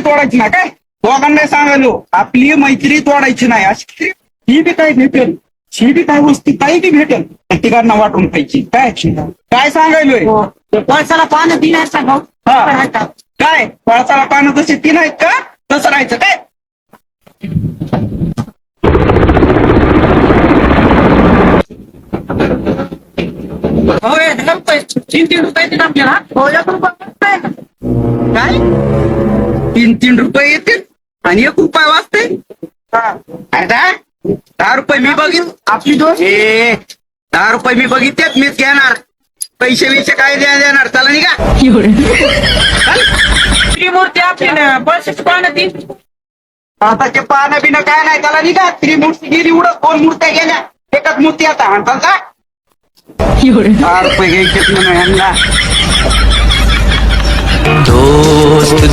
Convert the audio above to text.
तोडायची नाही काय दोघांना सांगायलो आपली मैत्री तोडायची नाही अशी ही बी काय भेटेल ही बी काय वस्ती काही बी भेटेल तिघांना वाटून खायची काय काय सांगायलोय पळसाला पाणी दिण्याचा भाऊ हा काय पळसाला पानं जसे तीन आहेत का तसं राहायचं काय ₹3 देत आपल्याला काय 3 रुपये येतील आणि 1 रुपया वाचते अरे 10 रुपये मी बघित आपली दोस्त 10 रुपये मी बघितलेत मीच घेणार पैसे काय देणार चला निघा त्रिमूर्ती आपली पळसाची पानं ती आताचे पानं बिनं काय नाही त्याला निघा त्रिमूर्ती गेली उडत 2 मूर्त्या गेल्या एकच मूर्ती आता म्हणताल का 10 रुपये घ्यायचे म्हणून यांना दोस्त